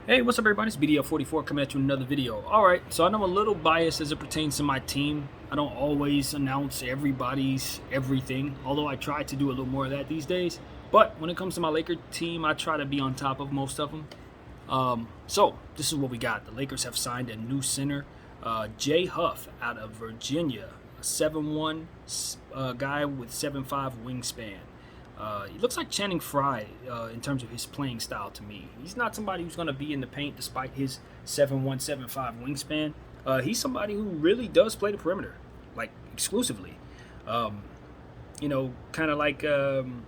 Hey, what's up, everybody? It's BDL44 coming at you with another video. All right, so I know I'm a little biased as it pertains to my team. I don't always announce everybody's everything, although I try to do a little more of that these days. But when it comes to my Laker team, I try to be on top of most of them. So this is what we got. The Lakers have signed a new center, Jay Huff out of Virginia, a 7'1" guy with 7'5" wingspan. He looks like Channing Frye in terms of his playing style to me. He's not somebody who's going to be in the paint despite his 7'1", 7'5" wingspan. He's somebody who really does play the perimeter, like exclusively. Kind of like Frank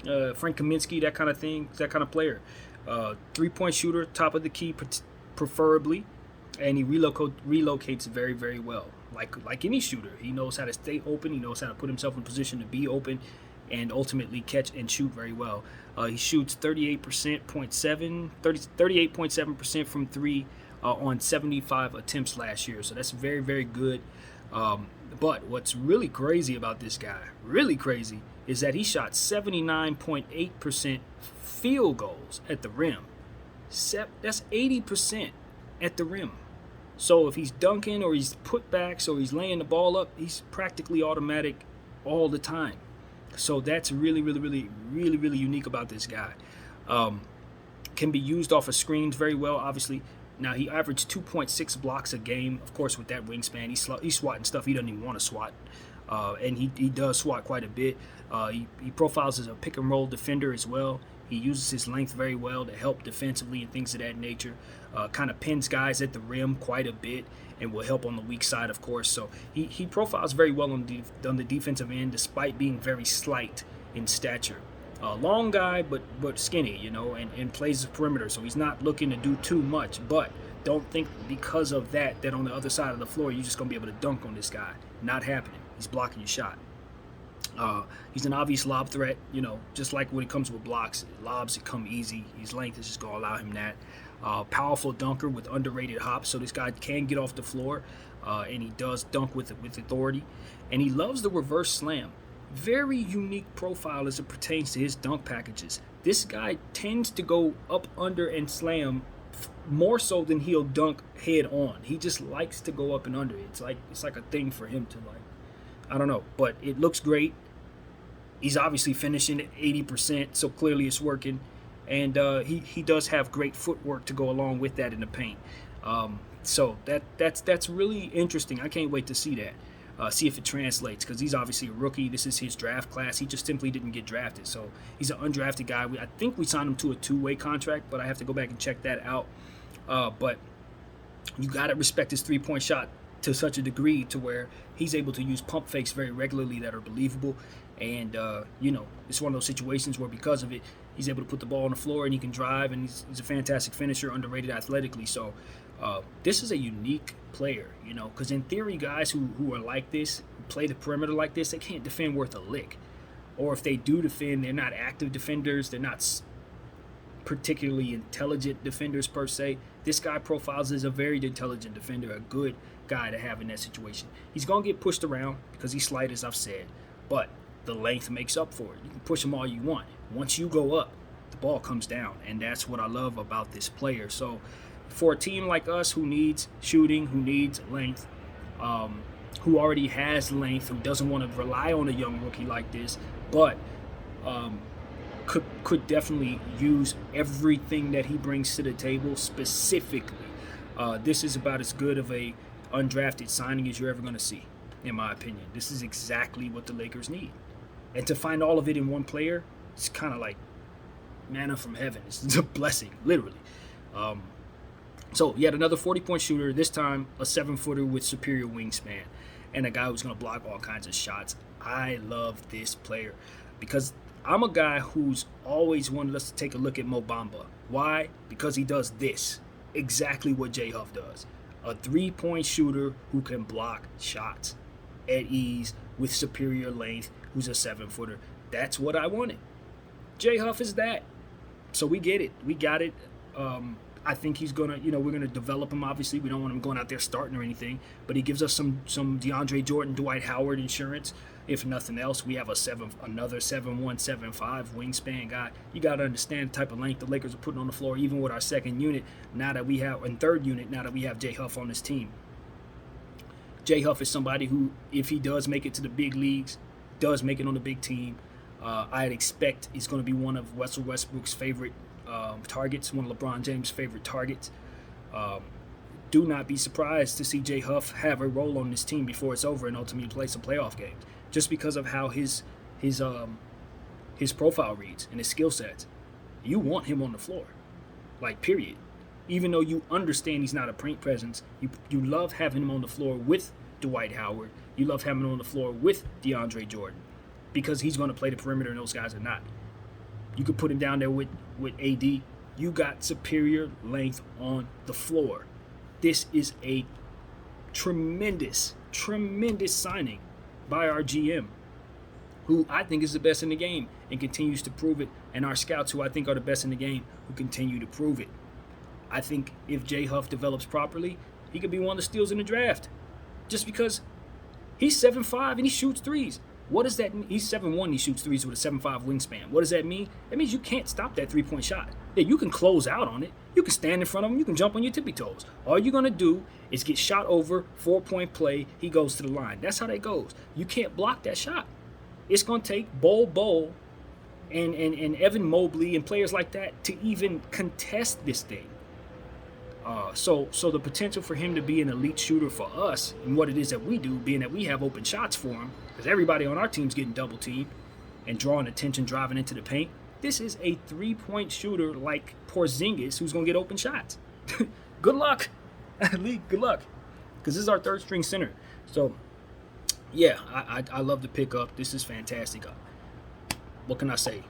Kaminsky, that kind of thing, that kind of player. Three-point shooter, top of the key, preferably, and he relocates very, very well. Like any shooter, he knows how to stay open. He knows how to put himself in position to be open, and ultimately catch and shoot very well. He shoots 38.7% from three on 75 attempts last year. So that's very, very good. But what's really crazy about this guy, really crazy, is that he shot 79.8% field goals at the rim. That's 80% at the rim. So if he's dunking or he's putbacks or he's laying the ball up, he's practically automatic all the time. So that's really, really, really, really, really unique about this guy. Can be used off of screens very well, obviously. Now, he averaged 2.6 blocks a game. Of course, with that wingspan, he's swatting stuff he doesn't even want to swat. And he does swat quite a bit. He profiles as a pick-and-roll defender as well. He uses his length very well to help defensively and things of that nature. Kind of pins guys at the rim quite a bit and will help on the weak side, of course. So he profiles very well on the defensive end, despite being very slight in stature. Long guy, but skinny, and plays the perimeter. So he's not looking to do too much. But don't think because of that on the other side of the floor, you're just going to be able to dunk on this guy. Not happening. He's blocking your shot. He's an obvious lob threat, just like when it comes with blocks. Lobs come easy. His length is just going to allow him that. Powerful dunker with underrated hops, so this guy can get off the floor, and he does dunk with authority. And he loves the reverse slam. Very unique profile as it pertains to his dunk packages. This guy tends to go up, under, and slam more so than he'll dunk head on. He just likes to go up and under. It's like a thing for him to like. I don't know, but it looks great. He's obviously finishing at 80%, so clearly it's working. And he does have great footwork to go along with that in the paint. So that's really interesting. I can't wait to see that. See if it translates, because he's obviously a rookie. This is his draft class. He just simply didn't get drafted. So he's an undrafted guy. I think we signed him to a two-way contract, but I have to go back and check that out. But you got to respect his three-point shot to such a degree to where he's able to use pump fakes very regularly that are believable. And, it's one of those situations where because of it, he's able to put the ball on the floor and he can drive, and he's a fantastic finisher, underrated athletically. So this is a unique player, because in theory, guys who are like this, who play the perimeter like this, they can't defend worth a lick. Or if they do defend, they're not active defenders. They're not particularly intelligent defenders per se. This guy profiles as a very intelligent defender, a good guy to have in that situation. He's going to get pushed around because he's slight, as I've said, but the length makes up for it. You can push him all you want. Once you go up, the ball comes down, and that's what I love about this player. So for a team like us who needs shooting, who needs length, who already has length, who doesn't want to rely on a young rookie like this, but could definitely use everything that he brings to the table specifically. This is about as good of a undrafted signing as you're ever going to see, in my opinion. This is exactly what the Lakers need. And to find all of it in one player, it's kind of like manna from heaven. It's a blessing, literally. So yet another 40-point shooter, this time a 7-footer with superior wingspan, and a guy who's going to block all kinds of shots. I love this player because I'm a guy who's always wanted us to take a look at Mo Bamba. Why? Because he does this, exactly what Jay Huff does. A three-point shooter who can block shots at ease with superior length, who's a 7-footer. That's what I wanted. Jay Huff is that. So we get it. We got it. I think he's gonna, we're gonna develop him. Obviously, we don't want him going out there starting or anything, but he gives us some DeAndre Jordan, Dwight Howard insurance. If nothing else, we have another 7'1", 7'5" wingspan guy. You got to understand the type of length the Lakers are putting on the floor, even with our second unit. Now that we have, and third unit, now that we have Jay Huff on this team. Jay Huff is somebody who, if he does make it to the big leagues, does make it on the big team, I'd expect he's going to be one of Russell Westbrook's favorite targets, one of LeBron James' favorite targets. Do not be surprised to see Jay Huff have a role on this team before it's over and ultimately play some playoff games, just because of how his profile reads and his skill sets. You want him on the floor, like, period. Even though you understand he's not a paint presence, you love having him on the floor with Dwight Howard. You love having him on the floor with DeAndre Jordan, because he's going to play the perimeter and those guys are not. You could put him down there with AD. You got superior length on the floor. This is a tremendous, tremendous signing by our GM, who I think is the best in the game and continues to prove it, and our scouts, who I think are the best in the game, who continue to prove it. I think if Jay Huff develops properly, he could be one of the steals in the draft, just because he's 7'5" and he shoots threes. What does that mean? He's 7'1", he shoots threes with a 7'5" wingspan. What does that mean? That means you can't stop that three-point shot. Yeah, you can close out on it. You can stand in front of him. You can jump on your tippy toes. All you're going to do is get shot over, 4-point play, he goes to the line. That's how that goes. You can't block that shot. It's going to take Bol and Evan Mobley and players like that to even contest this thing. So the potential for him to be an elite shooter for us and what it is that we do, being that we have open shots for him, because everybody on our team's getting double teamed and drawing attention, driving into the paint. This is a 3-point shooter like Porzingis who's going to get open shots. Good luck. League, good luck. Because this is our third string center. So, yeah, I love the pickup. This is fantastic. What can I say?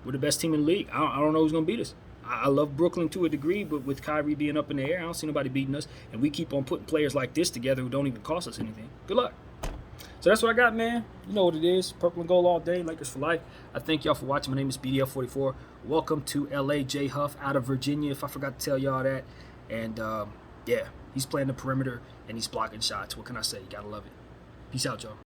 We're the best team in the league. I don't know who's going to beat us. I love Brooklyn to a degree, but with Kyrie being up in the air, I don't see nobody beating us. And we keep on putting players like this together who don't even cost us anything. Good luck. So that's what I got, man. You know what it is. Purple and gold all day. Lakers for life. I thank y'all for watching. My name is BDL44. Welcome to LA. Jay Huff out of Virginia, if I forgot to tell y'all that. And, yeah, he's playing the perimeter and he's blocking shots. What can I say? You got to love it. Peace out, y'all.